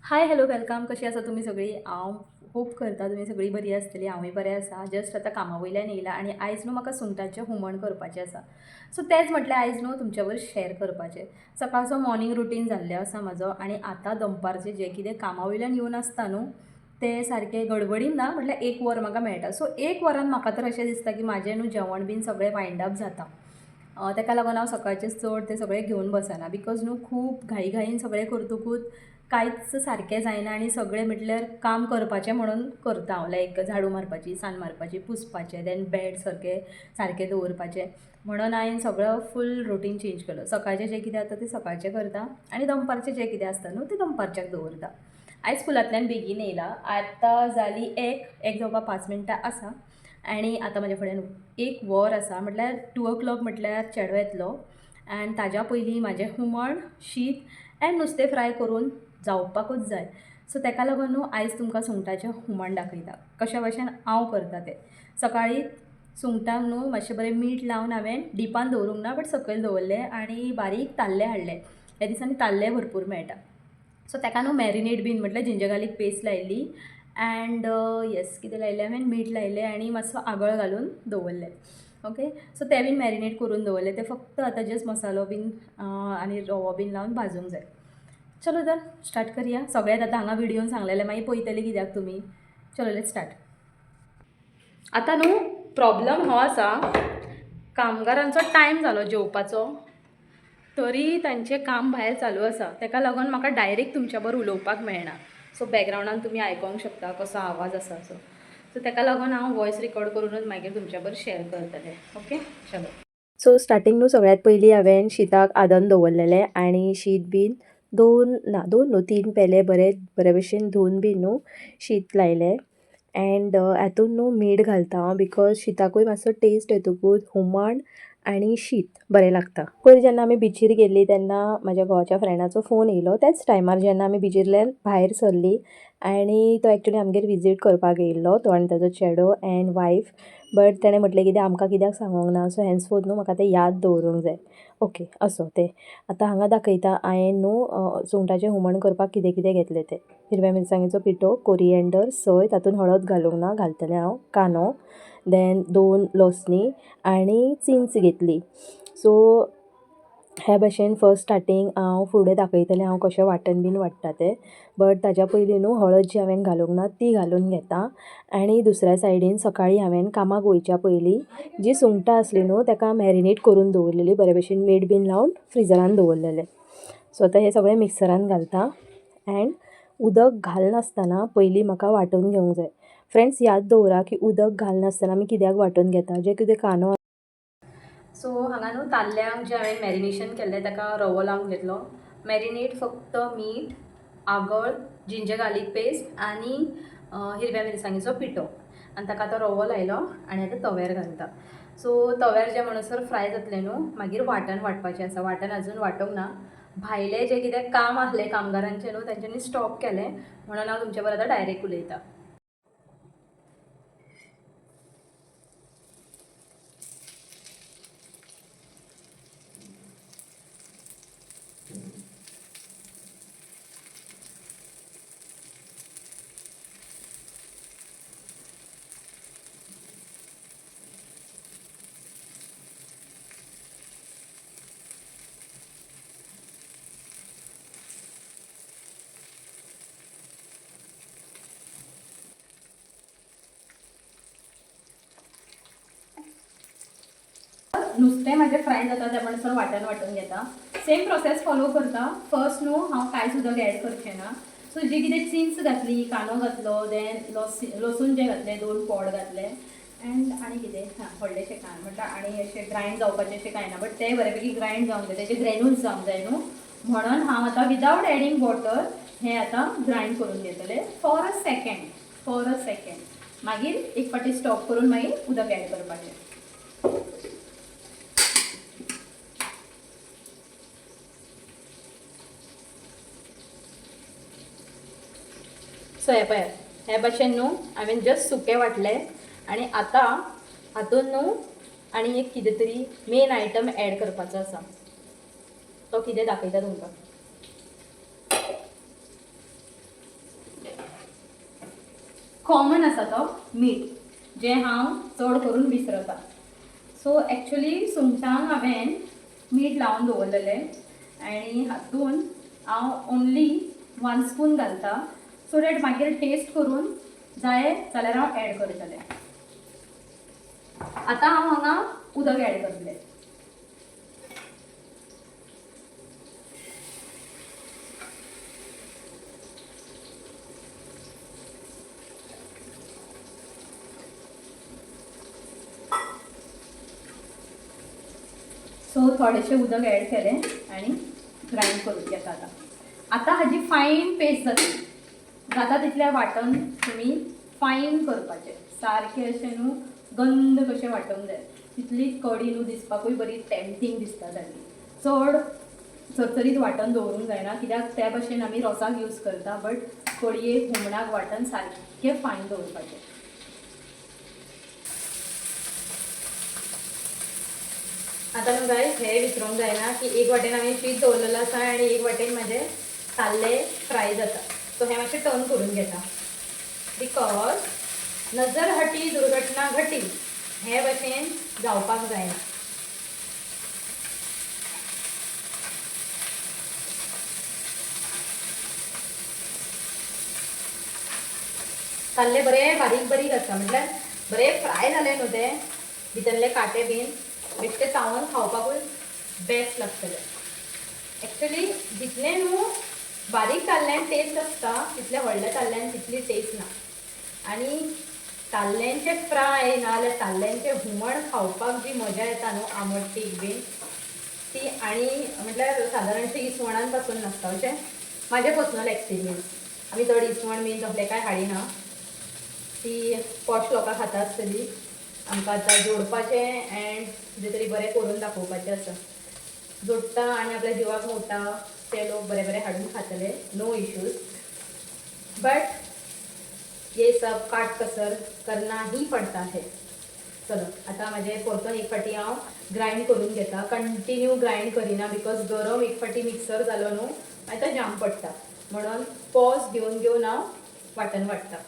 Hi hello welcome. कशी आसा तुमी सगळीं? हांव होप करता तुमी सगळीं बरी आसतलीं. हांवूय बरें आसा. जस्ट आतां कामा वयल्यान येयलां आनी आयज न्हू म्हाका सुंगटाचें हुमण करपाचें आसा. सो तेंच म्हटलें आयज न्हू तुमच्या बरोबर शॅर करपाचें. सकाळचो मॉर्निंग रुटीन जाल्लें आसा म्हाजो आनी आतां दनपारचें जें कितें कामा वयल्यान येवन आसता न्हू तें सारकें गडबडीन ना म्हटल्यार 1 वर म्हाका मेळटा. सो 1 वरान म्हाका तर अशें दिसता की म्हाजें न्हू जेवण बीन सगळें वायंड अप जाता. तेका लागून हांव सकाळचें चड तें सगळें घेवन बसना बिकॉज न्हू खूब घाई सगळें करतकूच कांयच सारकें जायना आनी सगळें म्हटल्यार काम करपाचें म्हणून करता हांव. लायक झाडू मारपाची, सान्न मारपाची, पुसपाचें, देन बेड सारकें दवरपाचें म्हणून हांवें सगळो फूल रुटीन चेंज केलो. सकाळचें जें कितें आसता तें सकाळचें करता आनी दनपारचें जें कितें आसता न्हू तें दनपारच्याक दवरता. आयज स्कुलांतल्यान बेगीन येयलां. आतां जालीं एक जावपाक 5 मिनटां आसा आनी आतां म्हाज्या फुड्यान 1 वर आसा म्हटल्यार 2 o'clock म्हटल्यार चेडो येतलो आनी ताज्या पयलीं म्हाजें हुमण, शीत एंड नुस्तें फ्राय करून जावपाकूच जाय. सो तेका लागून न्हू आयज तुमकां सुंगटाचें हुमण दाखयता कशा भाशेन हांव करता तें. सकाळीं सुंगटांक न्हू मातशें बरें मीठ लावन हांवें डिपान दवरूंक ना बट सकयल दवरलें आनी बारीक ताल्ले हाडले. ह्या दिसांनी ताल्ले भरपूर मेळटा. सो तेका न्हू मॅरिनेट बीन म्हटल्यार जिंजर गार्लीक पेस्ट लायिल्ली एंड येस कितें लायलें हांवें मीठ लायलें आनी मातसो आगळ घालून दवरलें. ओके. सो तें बीन मॅरिनेट करून दवरलें. तें फक्त आतां जस्ट मसालो बीन आनी रवो बीन लावन भाजूंक जाय. चलो तर स्टार्ट करुया. सगळ्यात आतां हांगा व्हिडिओन सांगलेलें मागीर पळयतलीं कित्याक तुमी. चलो लेट्स स्टार्ट. आतां न्हू प्रॉब्लम हो आसा कामगारांचो टायम जालो जेवपाचो तरी तांचें काम भायर चालू आसा. तेका लागून म्हाका डायरेक्ट तुमच्या बरोबर उलोवपाक मेळना. सो बॅकग्रावंडान तुमी आयकोंक शकता कसो आवाज आसा सो. सो तेका लागून हांव वॉयस रिकॉर्ड करूनच मागीर तुमच्या बरोबर शॅर करतलें. ओके चलो. सो स्टार्टींग न्हू सगळ्यात पयलीं हांवें शीताक आदन दवरलेलें आनी शीत बीन 2 न्हू 3 पेले बरे भशेन धुवन बीन न्हू शीत लायलें एंड हातून न्हू मीठ घालता हांव बिकॉज शीताकूय मातसो टेस्ट येतकूच हुमण आनी शीत बरें लागता. पयलीं जेन्ना आमी बिचीर गेल्लीं तेन्ना म्हाज्या घोवाच्या फ्रेंडाचो फोन येयलो त्याच टायमार जेन्ना आमी बिचीरल्यान भायर सरलीं आनी तो एक्चुली आमगेर विजीट करपाक येयल्लो तो आनी ताजो चेडो एंड वायफ. बट तेणें म्हटलें कितें आमकां कित्याक सांगूंक ना. सो हेन्सफोर्थ न्हू म्हाका तें याद दवरूंक जाय. ओके असो तें आतां हांगा दाखयता हांवें न्हू सुंगटाचें हुमण करपाक कितें कितें घेतलें तें. हिरव्या मिरसांगेचो पिठो, कोरिएंडर, सोय, तातूंत हळद घालूंक ना, घालतलें हांव, कांदो, देन 2 लसणी आनी चिंच घेतली. सो ह्या भाशेन फर्स्ट स्टार्टींग हांव फुडें दाखयतलें हांव कशें वांटण बीन वाडटा तें. बट ताच्या पयलीं न्हू हळद जी हांवें घालूंक ना ती घालून घेता आनी दुसऱ्या सायडीन सकाळीं हांवें कामाक वयच्या पयलीं जी सुंगटां आसलीं न्हू ताका मॅरिनेट करून दवरलेली बरे भशेन मीठ बीन लावन फ्रिजरान दवरलेलें. सो आतां हें सगळें मिक्सरान घालता एंड उदक घालनासतना पयलीं म्हाका वांटून घेवंक जाय. फ्रेंड्स याद दवरा की उदक घालनासतना आमी कित्याक वांटून घेता जें कितें कांदो. सो हांगा न्हू ताल्ल्यांक जें हांवें मॅरिनेशन केल्लें ताका रवो लावन घेतलो. मॅरिनेट फक्त मीठ, आगळ, जिंजर गार्लीक पेस्ट आनी हिरव्या मिरसांगेचो पिठो आनी ताका आतां रवो लायलो आनी आतां तव्यार घालता. सो तव्यार जें म्हणसर फ्राय जातलें न्हू मागीर वांटण वांटपाचें आसा. वांटण आजून वांटूंक ना. भायलें जें कितें काम आसलें कामगारांचें न्हू तांच्यांनी स्टॉप केलें म्हणून हांव तुमच्या बरोबर आतां डायरेक्ट उलयतां. नुस्तें म्हाजें फ्राय जाता त्या म्हणसर वांटण वांटून घेता. सेम प्रोसेस फॉलो करता. फर्स्ट न्हू हांव कांयच उदक एड करचें ना. सो जी कितें चिंच घातली, कांदो घातलो, देन लसूण जें घातलें 2 पोड घातले एंड आनी कितें व्हडलेशें कांय म्हटल्यार आनी अशें ग्रायंड जावपाचें अशें कांय ना बट तें बऱ्यापैकी ग्रायंड जावंक जाय. तेजे ग्रॅन्यूल्स जावंक जाय न्हू म्हणून हांव आतां विदावट एडींग वॉटर हें आतां ग्रायंड करून घेतलें फॉर अ सेकेंड. मागीर एक फावटी स्टॉप करून मागीर उदक एड करपाचें. सो हे पळय हे भाशेन न्हू हांवें जस्ट सुकें वांटलें आनी आतां हातून न्हू आनी एक कितें तरी मेन आयटम एड करपाचो आसा. तो कितें दाखयता तुमकां. कॉमन आसा तो मीठ, जे हांव चड करून विसरता. सो एक्चुली सुंगटांक हांवें मीठ लावन दवरलेलें आनी हातून हांव ओन्ली 1 स्पून घालता, सो डॅट मागीर टेस्ट करून जाय जाल्यार हांव एड करतलें. आतां हांव हांगा उदक एड करतलें. सो थोडेशें उदक एड केलें आनी ग्रायंड करून घेता. आतां हाजी फायन पेस्ट जाता तितलें वांटून तुमी फायन करपाचें. सारकें अशें न्हू गंद कशें वांटूंक जाय, तितली कडी न्हू दिसपाकूय बरी टेम्पटींग दिसता सारकी. चड चरचरीत वांटून दवरूंक जायना, कित्याक त्या भशेन आमी रोसाक यूज करता, बट कडयेक हुमणाक वांटून सारकें फायन दवरपाचें. आतां न्हू गायज हें विसरूंक जायना की एक वाटेन हांवें शीत दवरलेलो आसा आनी एक वाटेन म्हाजें ताल्ले फ्राय जाता. सो हें मातशें टर्न करून घेता, बिकॉज नजर हटी दुर्घटना घटी हे भशेन जावपाक जायना. ताल्ले बरे बारीक बारीक आसा, म्हटल्यार बरे फ्राय जाले न्हू ते भितरले काटे बीन, बेश्टे चावून खावपाकूय बेस्ट लागतले. एक्चुली जितले न्हू बारीक ताल्ल्यान टेस्ट आसता तितले व्हडल्या ताल्ल्यान तितली टेस्ट ना. आनी ताल्ल्यांचे फ्राय नाजाल्यार ताल्ल्यांचे हुमण खावपाक जी मजा येता न्हू आमट तीख बीन, ती आनी म्हटल्यार सादारणशी इसवणान पासून नासता. अशें म्हाजें पर्सनल एक्सपिरियन्स. आमी चड इसवण बीन तसलें कांय हाडिना, ती पॉश लोकां खाता आसतली. आमकां आतां जोडपाचें एंड कितें तरी बरें करून दाखोवपाचें आसा. जोडटा आनी आपल्या जिवाक मोडटा ते लोक बरे बरे हाडून खातले, नो इश्यूज. बट ये सब काट कसर करना ही पडता है. चलो आतां म्हाजें परतून एक फावटी हांव ग्रायंड करून घेता. कंटिन्यू ग्रायंड करिना, बिकॉज गरम एक फावटी मिक्सर जालो न्हू मागीर तो जाम पडटा, म्हणून पॉज घेवन घेवन हांव वांटून वाडटा.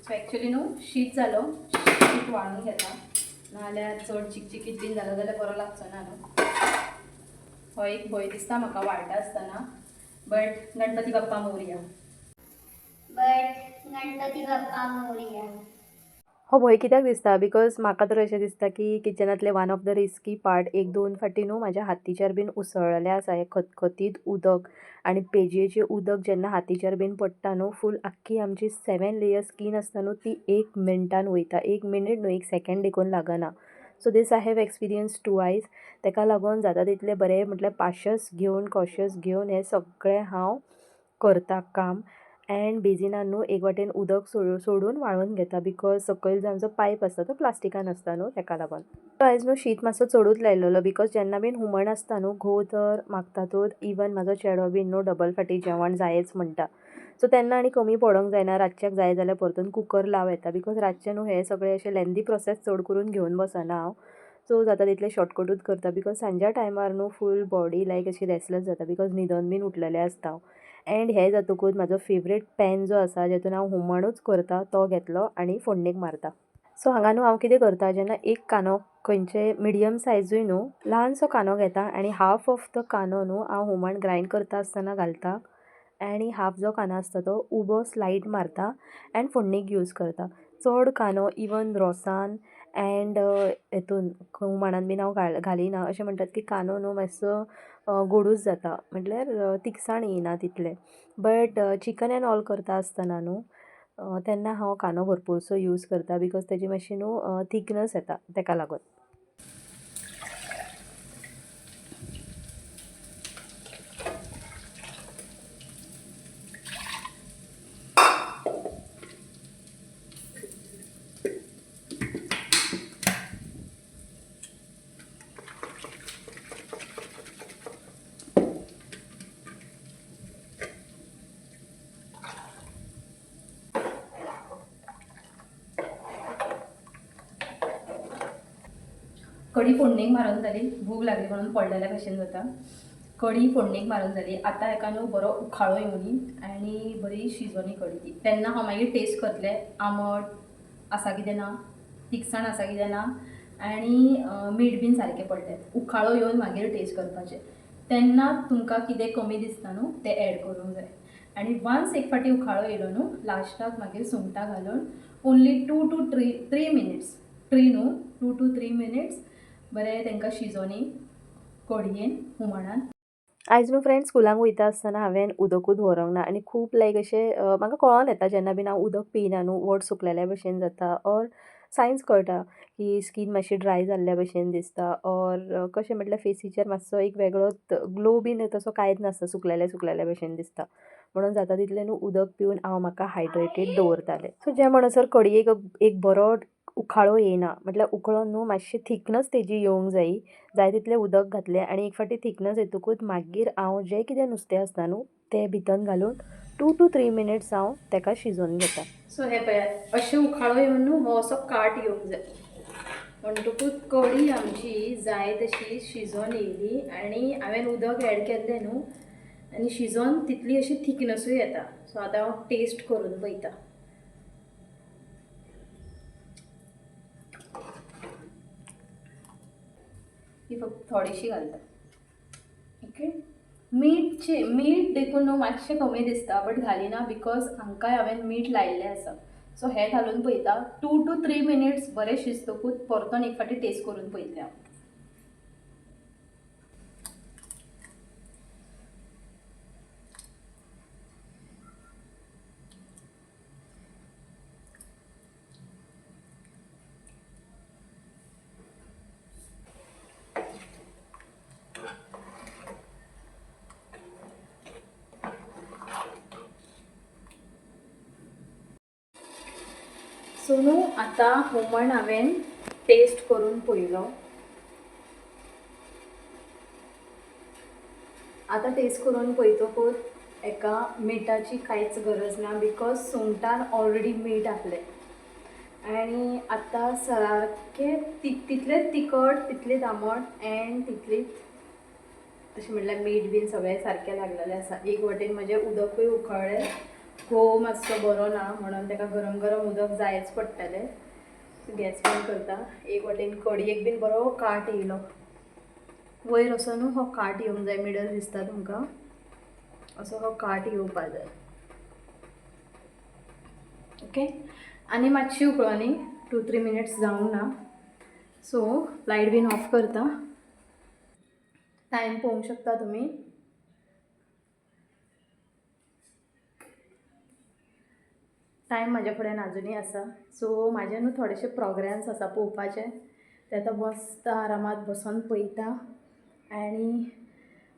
सो एक्चुली न्हू शीत जालो, शीत वाळून घेता, नाजाल्यार चड चिकचिकीत बीन जालो जाल्यार बरो लागचो ना न्हू. हो एक भंय दिसता म्हाका वाळटा आसतना, बट गणपती बाप्पा मोरया. हो भंय कित्याक दिसता, बिकॉज म्हाका तर अशें दिसता की किचनांतले one of the risky part एक दोन फावटी न्हू म्हाज्या हातीचेर बीन उसळ्ळेलें आसा हें खतखतीत उदक. आनी पेजयेचें उदक जेन्ना हातीचेर बीन पडटा न्हू, फूल आख्खी आमची 7 लेयर स्कीन आसता न्हू ती 1 मिनटान वयता. 1 मिनीट न्हू 1 सेकंड देखून लागना. So this I have experience twice. ताका लागून जाता तितलें बरें म्हटल्यार पाशस घेवन कॉशियस घेवन हें सगळें हांव करता काम. एंड बेजिनान न्हू एक वाटेन उदक सोडून वाळून घेता, बिकॉज सकयल जो आमचो पायप आसता तो प्लास्टिकान आसता न्हू ताका लागून. आयज न्हू शीत मातसो चडूच लायलेलो, बिकॉज जेन्ना बीन हुमण आसता न्हू घोव तर मागतातूच. इवन म्हाजो चेडो बीन न्हू डबल फाटी जेवण जायच म्हणटा. सो तेन्ना आनी कमी पडोंक जायना, रातच्याक जाय जाल्यार परतून कुकर लाव येता, बिकॉज रातचें न्हू हें सगळें अशें लेंदी प्रोसेस चड करून घेवन बसना हांव. सो जाता तितलें शॉर्टकटूच करता, बिकॉज सांच्या टायमार न्हू फूल बॉडी लायक अशी रेस्टलेस जाता, बिकॉज न्हिदोन बीन उठलेलें आसता हांव. एंड हें जातकूच म्हाजो फेवरेट पॅन जो आसा जेतून हांव हुमणूच करता तो घेतलो आनी फोडणेक मारता. सो हांगा न्हू हांव कितें करता, जेन्ना एक कांदो खंयचे मिडियम सायजूय न्हू ल्हानसो कांदो घेता आनी हाफ ऑफ तो कांदो न्हू हांव हुमण ग्रायंड करता आसतना घालता. आनी हाफ जो कांदो आसता तो उबो स्लायड मारता एंड फोडणेक यूज करता. चड कांदो इवन रोसान एंड हेतून हुमणान बीन हांव घालिना. अशें म्हणटात की कांदो न्हू मातसो गोडूस जाता, म्हटल्यार तिखसाण येयना तितलें. बट चिकन एंड ऑल करता आसतना न्हू तेन्ना हांव कांदो भरपूरसो यूज करता, बिकॉज तेजी मातशी न्हू थिकनस येता ताका लागून. कढी फोडणीक मारून जाली, भूक लागली म्हणून पडलेल्या भशेन जाता. कढी फोडणीक मारून जाली. आतां हेका न्हू बरो उखाळो येवनी आनी बरी शिजोनी कढी ती. तेन्ना हांव मागीर टेस्ट करतलें आंबट आसा कितें ना, तिखसाण आसा कितें ना आनी मीठ बीन सारकें पडलें. उखाळो येवन मागीर टेस्ट करपाचें. तेन्ना तुमकां कितें कमी दिसता न्हू तें एड करूंक जाय. आनी वन्स एक फावटी उखाळो येयलो न्हू लास्टाक मागीर सुंगटां घालून ओन्ली 2 to 3 मिनिट्स 3 न्हू 2 to 3 मिनिट्स बरें तांकां शिजोनी कढयेन हुमणान. आयज न्हू फ्रेंड्स स्कुलाक वयता आसतना हांवें उदकूच व्हरूंक ना आनी खूब लायक अशें म्हाका कळोन येता जेन्ना बीन हांव उदक पियना न्हू ओट सुकलेल्या भशेन जाता ऑर सायन्स कळटा की स्कीन मातशी ड्राय जाल्ल्या भशेन दिसता ऑर कशें म्हटल्यार फेसीचेर मातसो एक वेगळोच ग्लो बीन तसो कांयच नासता सुकलेल्या भशेन दिसता. म्हणून जाता तितलें न्हू उदक पिवन हांव म्हाका हायड्रेटेड दवरतालें. सो जें म्हणसर कढयेक एक बरो उखाळो येयना म्हटल्यार उकळोन न्हू मातशी थिकनस तेजी येवंक जायी. जाय तितलें उदक घातलें आनी एक फावटी थिकनस येतकूच मागीर हांव जें कितें नुस्तें आसता न्हू तें भितन घालून 2 to 3 मिनिट्स हांव ताका शिजोवन घेता. सो हें पळयात अशें उखाळो येवन न्हू हो असो काट येवंक जाय. म्हणटकूच कढी आमची जाय तशी शिजोन येयली आनी हांवें उदक एड केल्लें न्हू आनी शिजोन तितली अशी थिकनसूय येता. सो आतां हांव टेस्ट करून पळयता. ही फक्त थोडीशी घालता. ओके मीठ देखून न्हू मातशें कमी दिसता बट घालिना बिकॉज हांकांय हांवें मीठ लायिल्लें आसा. सो हें घालून पळयता. 2 to 3 मिनिट्स बरें शिजतकूच परतून एक फावटी टेस्ट करून पळयतलें हांव. सो न्हू आतां हुमण हांवें टेस्ट करून पळयलो. आतां टेस्ट करून पळयतकूच एका मिठाची कांयच गरज ना बिकॉज सुंगटान ऑलरेडी मीठ आसलें आनी आतां सारकें तितलेंच तिखट तितलेंच आंबट एंड तितलीच अशें म्हटल्यार मीठ बीन सगळें सारकें लागलेलें आसा. एक वाटेन म्हजें उदकूय उखळ्ळें. घोव मातसो बरो ना म्हणून ताका गरम गरम उदक जायच पडटलें. गॅस बंद करता. एक वाटेन कढयेक बीन बरो काट येयलो. वयर असो न्हू हो काट येवंक जाय. मिडल दिसता तुमकां असो हो काट येवपा जाय. ओके आनी मातशी उकळोनी 2-3 मिनिट्स जावंक ना. सो लायट बीन ऑफ करता. टायम पळोवंक शकता तुमी. टायम म्हाज्या फुड्यान आजुनूय आसा. सो म्हाजें न्हू थोडेशें प्रोग्राम्स आसा पळोवपाचें. तें आतां बसता आरामात बसून पळयता आनी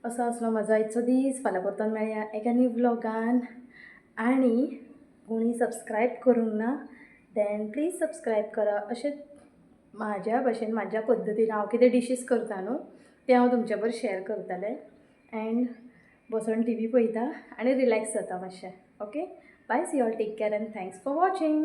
असो आसलो म्हाजो आयचो दीस. फाल्यां परतून मेळया एका न्यू व्लॉगान. आनी कोणी सबस्क्रायब करूंक ना देन प्लीज सबस्क्रायब करा. अशें म्हाज्या भशेन म्हाज्या पद्दतीन हांव कितें डिशीज करता न्हू तें हांव तुमच्या बरोबर शेअर करतलें एंड बसून टी व्ही पळयता आनी रिलॅक्स जाता मातशें. Okay bye see all take care and thanks for watching.